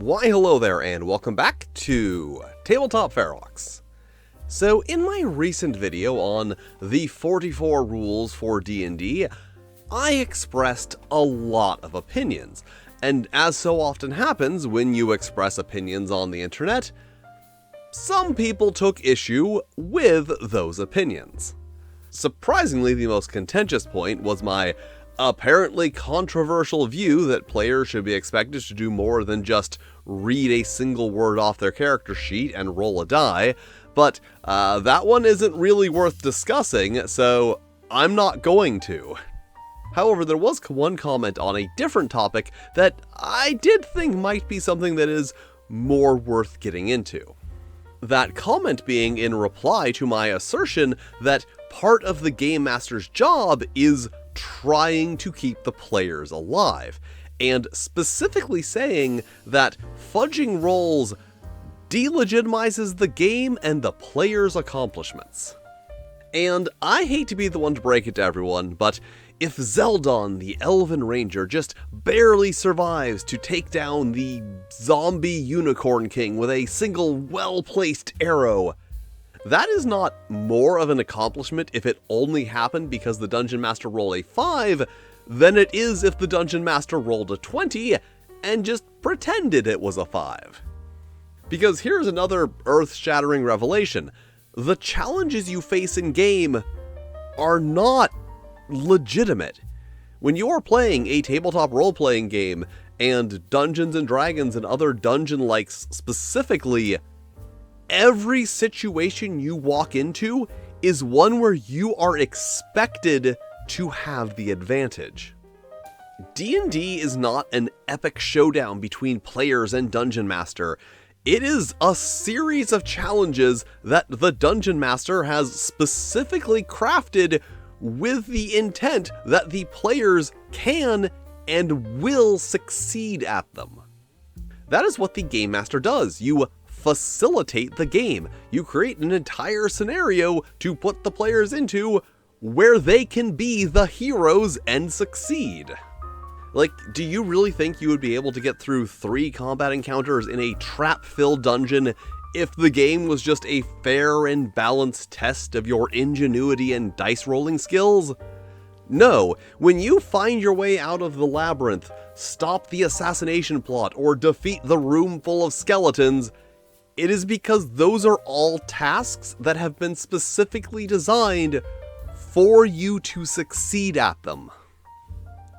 Why hello there and welcome back to Tabletop Ferox. So in my recent video on the 44 rules for D&D, I expressed a lot of opinions, and as so often happens when you express opinions on the internet, some people took issue with those opinions. Surprisingly, the most contentious point was my apparently controversial view that players should be expected to do more than just read a single word off their character sheet and roll a die, but that one isn't really worth discussing, so I'm not going to. However, there was one comment on a different topic that I did think might be something that is more worth getting into. That comment being in reply to my assertion that part of the Game Master's job is trying to keep the players alive, and specifically saying that fudging rolls delegitimizes the game and the player's accomplishments. And I hate to be the one to break it to everyone, but if Zeldon, the Elven Ranger, just barely survives to take down the zombie Unicorn King with a single well-placed arrow, that is not more of an accomplishment if it only happened because the Dungeon Master rolled a 5 than it is if the Dungeon Master rolled a 20 and just pretended it was a 5. Because here's another earth-shattering revelation. The challenges you face in game are not legitimate. When you're playing a tabletop role-playing game, and Dungeons & Dragons and other dungeon-likes specifically, every situation you walk into is one where you are expected to have the advantage. D&D is not an epic showdown between players and Dungeon Master. It is a series of challenges that the Dungeon Master has specifically crafted with the intent that the players can and will succeed at them. That is what the Game Master does. You facilitate the game. You create an entire scenario to put the players into where they can be the heroes and succeed. Like, do you really think you would be able to get through 3 combat encounters in a trap-filled dungeon if the game was just a fair and balanced test of your ingenuity and dice rolling skills? No, when you find your way out of the labyrinth, stop the assassination plot, or defeat the room full of skeletons, it is because those are all tasks that have been specifically designed for you to succeed at them.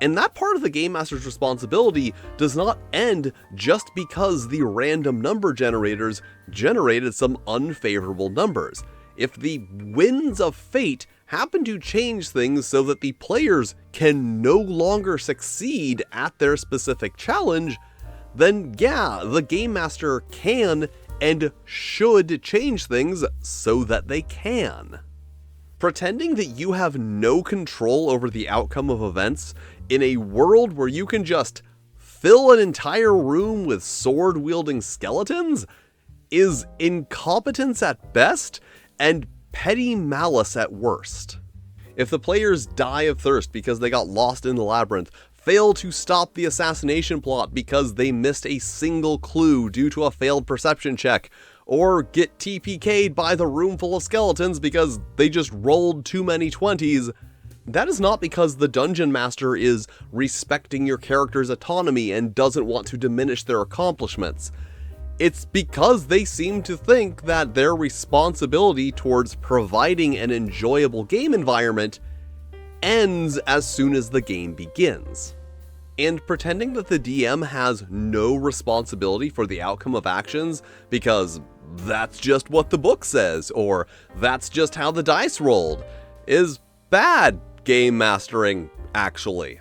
And that part of the Game Master's responsibility does not end just because the random number generators generated some unfavorable numbers. If the winds of fate happen to change things so that the players can no longer succeed at their specific challenge, then yeah, the Game Master can and should change things so that they can. Pretending that you have no control over the outcome of events in a world where you can just fill an entire room with sword-wielding skeletons is incompetence at best and petty malice at worst. If the players die of thirst because they got lost in the labyrinth, fail to stop the assassination plot because they missed a single clue due to a failed perception check, or get TPK'd by the room full of skeletons because they just rolled too many 20s, that is not because the Dungeon Master is respecting your character's autonomy and doesn't want to diminish their accomplishments. It's because they seem to think that their responsibility towards providing an enjoyable game environment ends as soon as the game begins. And pretending that the DM has no responsibility for the outcome of actions because that's just what the book says, or that's just how the dice rolled, is bad game mastering, actually.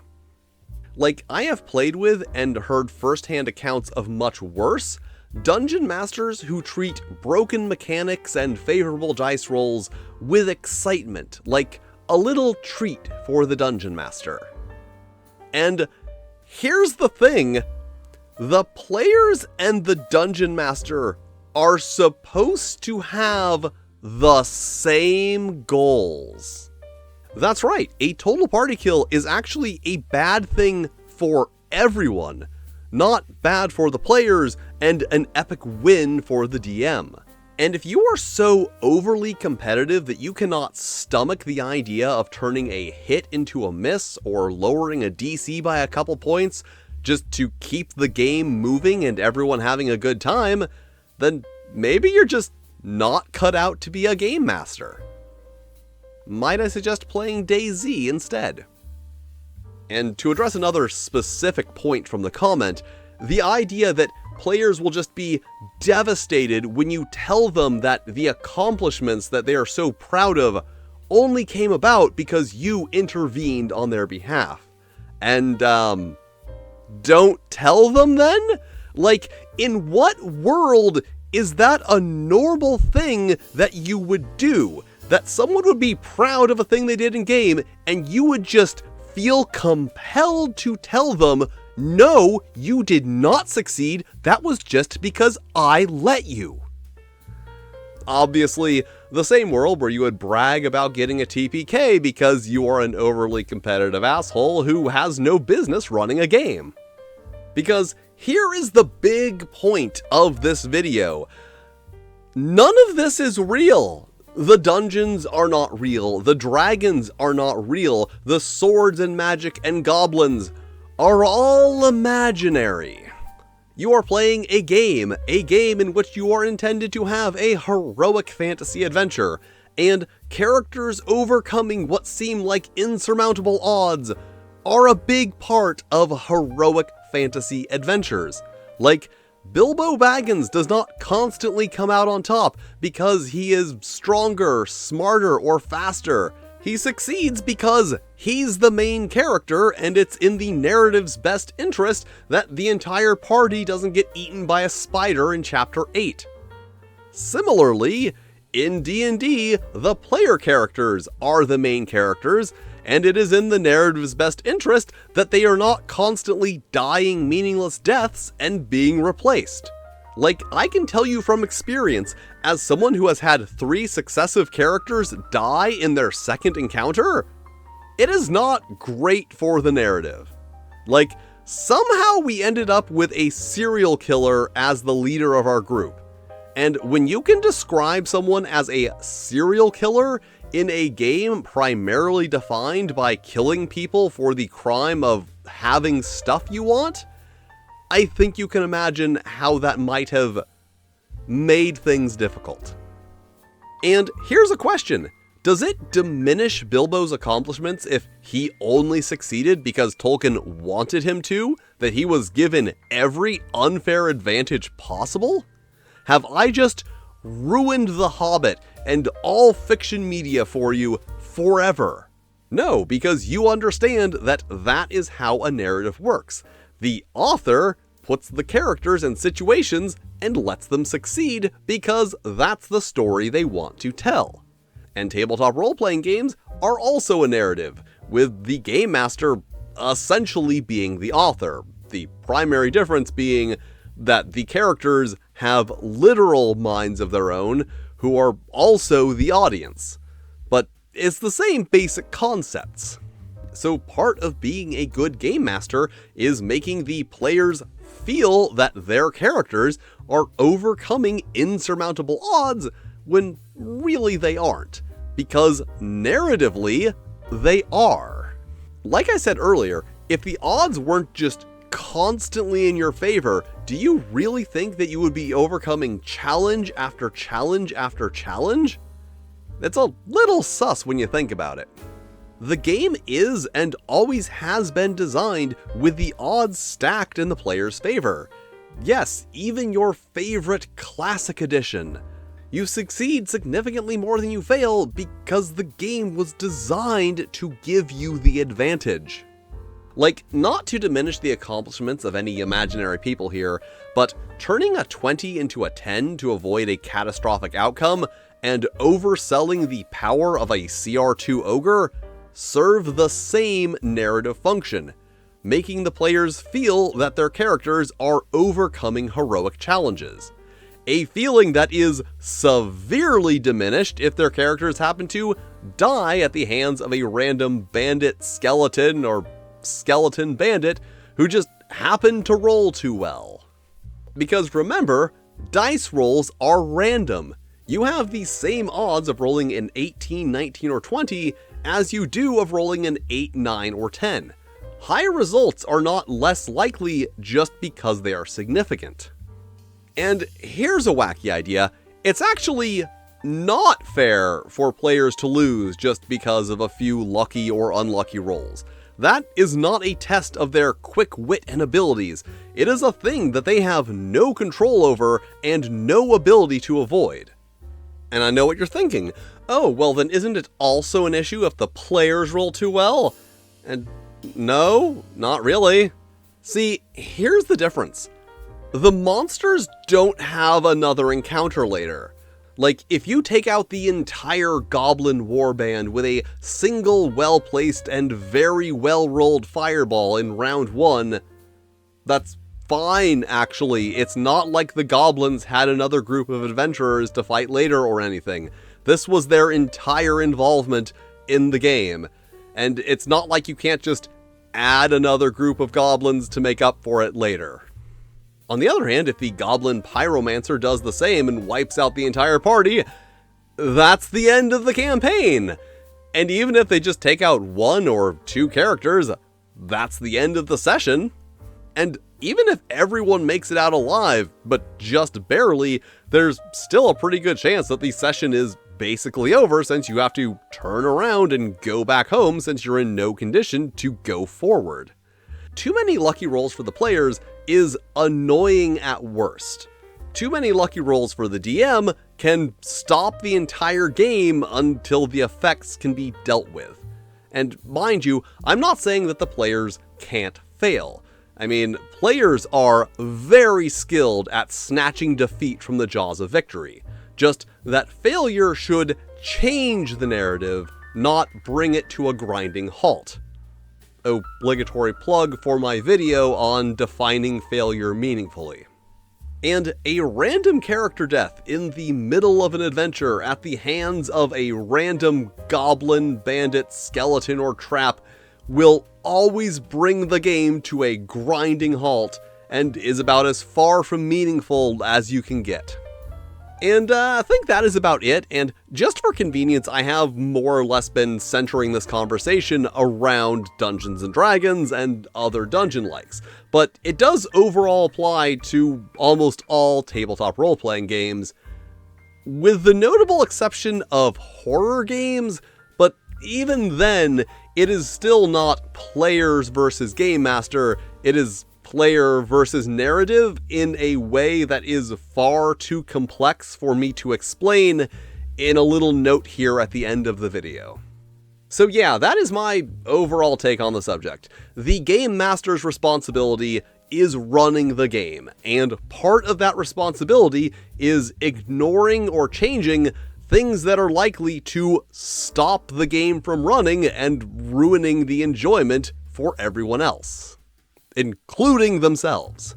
Like, I have played with and heard firsthand accounts of much worse Dungeon Masters who treat broken mechanics and favorable dice rolls with excitement, like a little treat for the Dungeon Master. And here's the thing, the players and the Dungeon Master are supposed to have the same goals. That's right, a total party kill is actually a bad thing for everyone, not bad for the players, and an epic win for the DM. And if you are so overly competitive that you cannot stomach the idea of turning a hit into a miss or lowering a DC by a couple points just to keep the game moving and everyone having a good time, then maybe you're just not cut out to be a game master. Might I suggest playing DayZ instead? And to address another specific point from the comment, the idea that players will just be devastated when you tell them that the accomplishments that they are so proud of only came about because you intervened on their behalf. And, don't tell them then? Like, in what world is that a normal thing that you would do? That someone would be proud of a thing they did in game, and you would just feel compelled to tell them, no, you did not succeed, that was just because I let you. Obviously, the same world where you would brag about getting a TPK because you are an overly competitive asshole who has no business running a game. Because here is the big point of this video. None of this is real. The dungeons are not real, the dragons are not real, the swords and magic and goblins are all imaginary. You are playing a game in which you are intended to have a heroic fantasy adventure, and characters overcoming what seem like insurmountable odds are a big part of heroic fantasy adventures. Like, Bilbo Baggins does not constantly come out on top because he is stronger, smarter, or faster. He succeeds because he's the main character, and it's in the narrative's best interest that the entire party doesn't get eaten by a spider in Chapter 8. Similarly, in D&D, the player characters are the main characters, and it is in the narrative's best interest that they are not constantly dying meaningless deaths and being replaced. Like, I can tell you from experience, as someone who has had 3 successive characters die in their second encounter, it is not great for the narrative. Like, somehow we ended up with a serial killer as the leader of our group. And when you can describe someone as a serial killer in a game primarily defined by killing people for the crime of having stuff you want, I think you can imagine how that might have made things difficult. And here's a question. Does it diminish Bilbo's accomplishments if he only succeeded because Tolkien wanted him to, that he was given every unfair advantage possible? Have I just ruined The Hobbit and all fiction media for you forever? No, because you understand that that is how a narrative works. The author puts the characters in situations and lets them succeed because that's the story they want to tell. And tabletop role-playing games are also a narrative, with the game master essentially being the author. The primary difference being that the characters have literal minds of their own who are also the audience. But it's the same basic concepts. So part of being a good game master is making the players feel that their characters are overcoming insurmountable odds when really they aren't, because narratively, they are. Like I said earlier, if the odds weren't just constantly in your favor, do you really think that you would be overcoming challenge after challenge after challenge? It's a little sus when you think about it. The game is and always has been designed with the odds stacked in the player's favor. Yes, even your favorite classic edition. You succeed significantly more than you fail because the game was designed to give you the advantage. Like, not to diminish the accomplishments of any imaginary people here, but turning a 20 into a 10 to avoid a catastrophic outcome and overselling the power of a CR2 ogre serve the same narrative function, making the players feel that their characters are overcoming heroic challenges. A feeling that is severely diminished if their characters happen to die at the hands of a random bandit skeleton or skeleton bandit who just happen to roll too well. Because remember, dice rolls are random. You have the same odds of rolling an 18, 19, or 20 as you do of rolling an 8, 9, or 10. Higher results are not less likely just because they are significant. And here's a wacky idea. It's actually not fair for players to lose just because of a few lucky or unlucky rolls. That is not a test of their quick wit and abilities. It is a thing that they have no control over and no ability to avoid. And I know what you're thinking. Oh, well then isn't it also an issue if the players roll too well? And no, not really. See, here's the difference. The monsters don't have another encounter later. Like, if you take out the entire goblin warband with a single well-placed and very well-rolled fireball in round 1, that's fine, actually. It's not like the goblins had another group of adventurers to fight later or anything. This was their entire involvement in the game. And it's not like you can't just add another group of goblins to make up for it later. On the other hand, if the Goblin Pyromancer does the same and wipes out the entire party, that's the end of the campaign. And even if they just take out 1 or 2 characters, that's the end of the session. And even if everyone makes it out alive, but just barely, there's still a pretty good chance that the session is basically over, since you have to turn around and go back home since you're in no condition to go forward. Too many lucky rolls for the players is annoying at worst. Too many lucky rolls for the DM can stop the entire game until the effects can be dealt with. And mind you, I'm not saying that the players can't fail. I mean, players are very skilled at snatching defeat from the jaws of victory. Just that failure should change the narrative, not bring it to a grinding halt. Obligatory plug for my video on defining failure meaningfully. And a random character death in the middle of an adventure at the hands of a random goblin, bandit, skeleton, or trap will always bring the game to a grinding halt and is about as far from meaningful as you can get. And I think that is about it, and just for convenience, I have more or less been centering this conversation around Dungeons & Dragons and other dungeon-likes, but it does overall apply to almost all tabletop role-playing games, with the notable exception of horror games, but even then, it is still not players versus game master, it is player versus narrative in a way that is far too complex for me to explain in a little note here at the end of the video. So yeah, that is my overall take on the subject. The game master's responsibility is running the game, and part of that responsibility is ignoring or changing things that are likely to stop the game from running and ruining the enjoyment for everyone else, including themselves.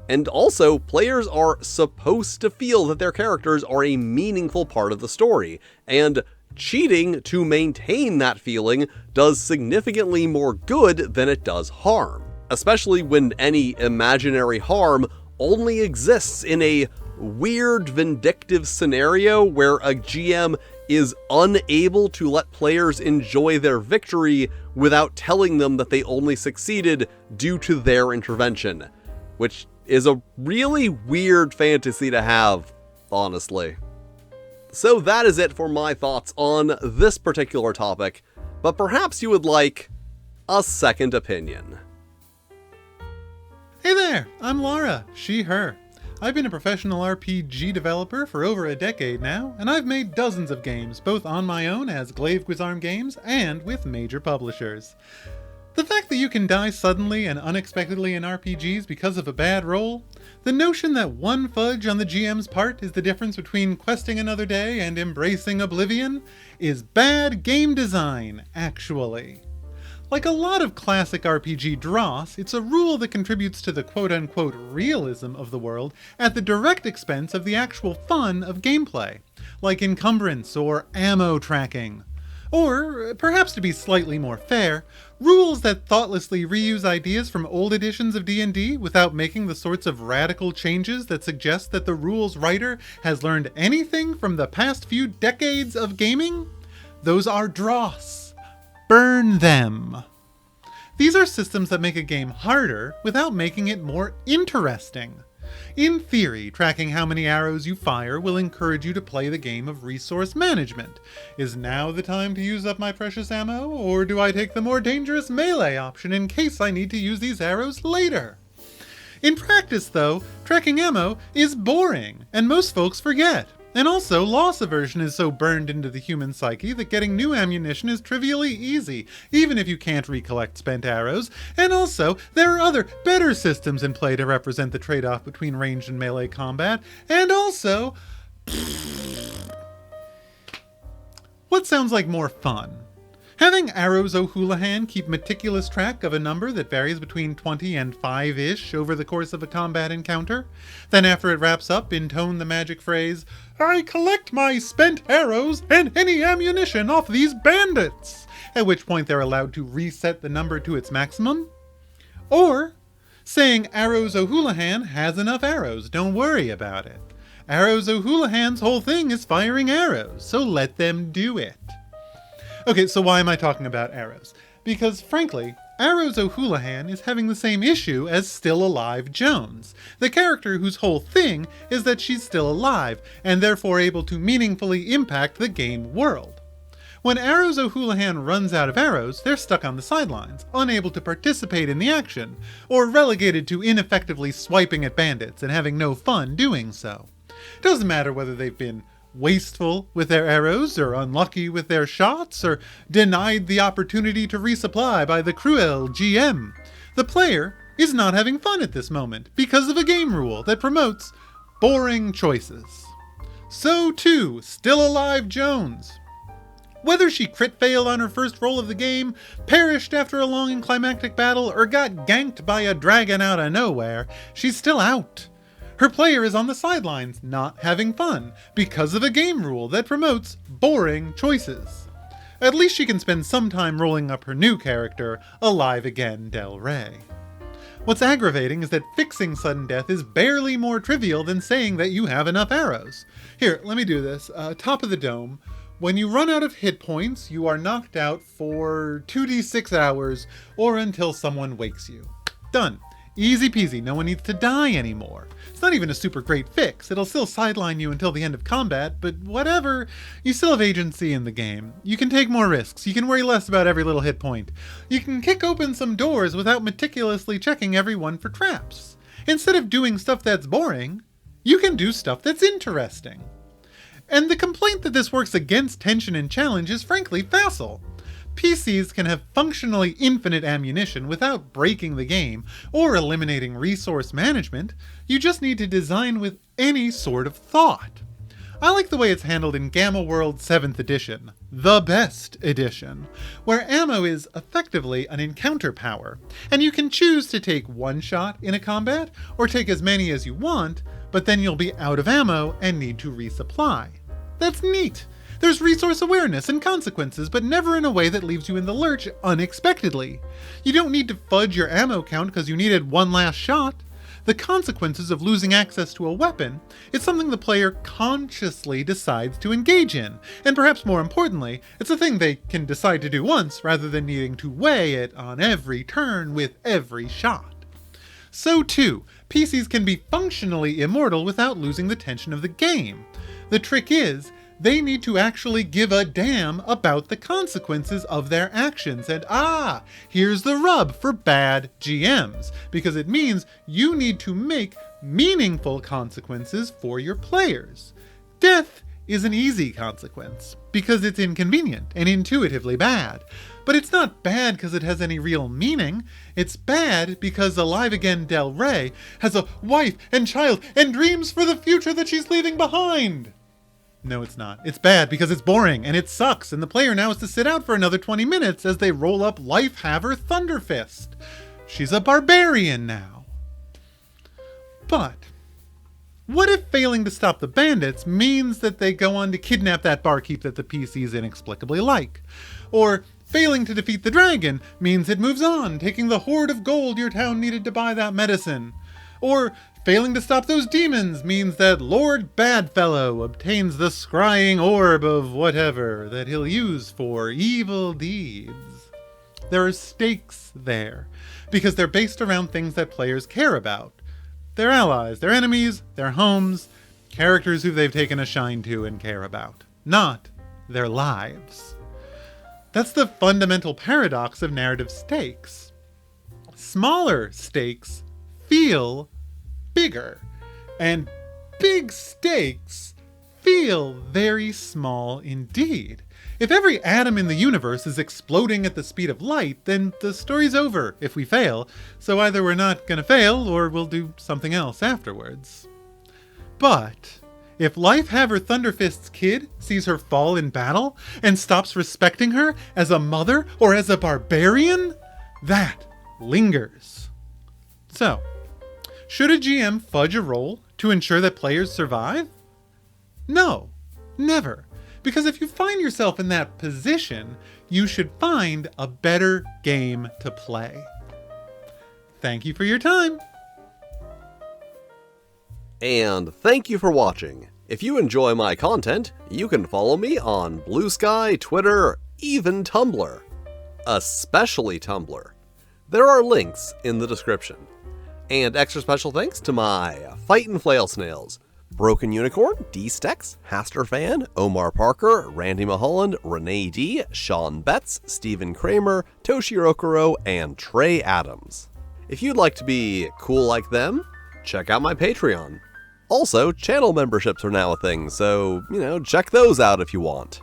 And also, players are supposed to feel that their characters are a meaningful part of the story, and cheating to maintain that feeling does significantly more good than it does harm, especially when any imaginary harm only exists in a weird vindictive scenario where a GM is unable to let players enjoy their victory without telling them that they only succeeded due to their intervention, which is a really weird fantasy to have, honestly. So that is it for my thoughts on this particular topic, but perhaps you would like a second opinion. Hey there, I'm Laura, she, her. I've been a professional RPG developer for over a decade now, and I've made dozens of games, both on my own as Glaive Guisarm Games and with major publishers. The fact that you can die suddenly and unexpectedly in RPGs because of a bad roll, the notion that one fudge on the GM's part is the difference between questing another day and embracing oblivion, is bad game design, actually. Like a lot of classic RPG dross, it's a rule that contributes to the quote-unquote realism of the world at the direct expense of the actual fun of gameplay, like encumbrance or ammo tracking. Or, perhaps to be slightly more fair, rules that thoughtlessly reuse ideas from old editions of D&D without making the sorts of radical changes that suggest that the rules writer has learned anything from the past few decades of gaming? Those are dross. Burn them. These are systems that make a game harder without making it more interesting. In theory, tracking how many arrows you fire will encourage you to play the game of resource management. Is now the time to use up my precious ammo, or do I take the more dangerous melee option in case I need to use these arrows later? In practice, though, tracking ammo is boring, and most folks forget. And also, loss aversion is so burned into the human psyche that getting new ammunition is trivially easy, even if you can't recollect spent arrows. And also, there are other, better systems in play to represent the trade-off between ranged and melee combat. And also... what sounds like more fun? Having Arrows O'Houlihan keep meticulous track of a number that varies between 20 and 5-ish over the course of a combat encounter, then after it wraps up, intone the magic phrase, "I collect my spent arrows and any ammunition off these bandits," at which point they're allowed to reset the number to its maximum. Or saying Arrows O'Houlihan has enough arrows, don't worry about it. Arrows O'Houlihan's whole thing is firing arrows, so let them do it. Okay, so why am I talking about arrows? Because, frankly, Arrows O'Houlihan is having the same issue as Still Alive Jones, the character whose whole thing is that she's still alive, and therefore able to meaningfully impact the game world. When Arrows O'Houlihan runs out of arrows, they're stuck on the sidelines, unable to participate in the action, or relegated to ineffectively swiping at bandits and having no fun doing so. Doesn't matter whether they've been wasteful with their arrows, or unlucky with their shots, or denied the opportunity to resupply by the cruel GM. The player is not having fun at this moment because of a game rule that promotes boring choices. So too, Still Alive Jones. Whether she crit failed on her first roll of the game, perished after a long and climactic battle, or got ganked by a dragon out of nowhere, she's still out. Her player is on the sidelines, not having fun, because of a game rule that promotes boring choices. At least she can spend some time rolling up her new character, Alive Again Del Rey. What's aggravating is that fixing sudden death is barely more trivial than saying that you have enough arrows. Here, let me do this. Top of the dome. When you run out of hit points, you are knocked out for 2d6 hours, or until someone wakes you. Done. Easy peasy, no one needs to die anymore. It's not even a super great fix, it'll still sideline you until the end of combat, but whatever, you still have agency in the game. You can take more risks, you can worry less about every little hit point. You can kick open some doors without meticulously checking every one for traps. Instead of doing stuff that's boring, you can do stuff that's interesting. And the complaint that this works against tension and challenge is frankly facile. PCs can have functionally infinite ammunition without breaking the game or eliminating resource management. You just need to design with any sort of thought. I like the way it's handled in Gamma World 7th edition, the best edition, where ammo is effectively an encounter power, and you can choose to take one shot in a combat or take as many as you want, but then you'll be out of ammo and need to resupply. That's neat. There's resource awareness and consequences, but never in a way that leaves you in the lurch unexpectedly. You don't need to fudge your ammo count because you needed one last shot. The consequences of losing access to a weapon is something the player consciously decides to engage in, and perhaps more importantly, it's a thing they can decide to do once rather than needing to weigh it on every turn with every shot. So too, PCs can be functionally immortal without losing the tension of the game. The trick is, they need to actually give a damn about the consequences of their actions. And here's the rub for bad GMs, because it means you need to make meaningful consequences for your players. Death is an easy consequence, because it's inconvenient and intuitively bad. But it's not bad because it has any real meaning. It's bad because Alive Again Del Rey has a wife and child and dreams for the future that she's leaving behind. No, it's not. It's bad because it's boring and it sucks, and the player now has to sit out for another 20 minutes as they roll up Lifehaver Thunderfist. She's a barbarian now. But What if failing to stop the bandits means that they go on to kidnap that barkeep that the PCs inexplicably like? Or failing to defeat the dragon means it moves on, taking the hoard of gold your town needed to buy that medicine? Or failing to stop those demons means that Lord Badfellow obtains the scrying orb of whatever that he'll use for evil deeds? There are stakes there, because they're based around things that players care about. Their allies, their enemies, their homes, characters who they've taken a shine to and care about, not their lives. That's the fundamental paradox of narrative stakes. Smaller stakes feel bigger, and big stakes feel very small indeed. If every atom in the universe is exploding at the speed of light, then the story's over if we fail, so either we're not gonna fail or we'll do something else afterwards. But if Lifehaver Thunderfist's kid sees her fall in battle and stops respecting her as a mother or as a barbarian, that lingers. So, should a GM fudge a roll to ensure that players survive? No, never. Because if you find yourself in that position, you should find a better game to play. Thank you for your time. And thank you for watching. If you enjoy my content, you can follow me on Blue Sky, Twitter, even Tumblr. Especially Tumblr. There are links in the description. And extra special thanks to my Fightin' Flail Snails, Broken Unicorn, D-Stex, Hasterfan, Omar Parker, Randy Mulholland, Renee D, Sean Betts, Stephen Kramer, Toshiro Kuro, and Trey Adams. If you'd like to be cool like them, check out my Patreon. Also, channel memberships are now a thing, so, check those out if you want.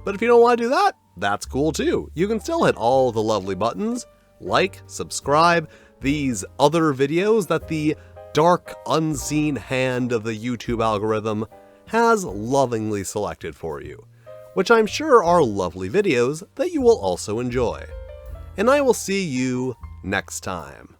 But if you don't want to do that, that's cool too. You can still hit all the lovely buttons, like, subscribe, these other videos that the dark, unseen hand of the YouTube algorithm has lovingly selected for you, which I'm sure are lovely videos that you will also enjoy. And I will see you next time.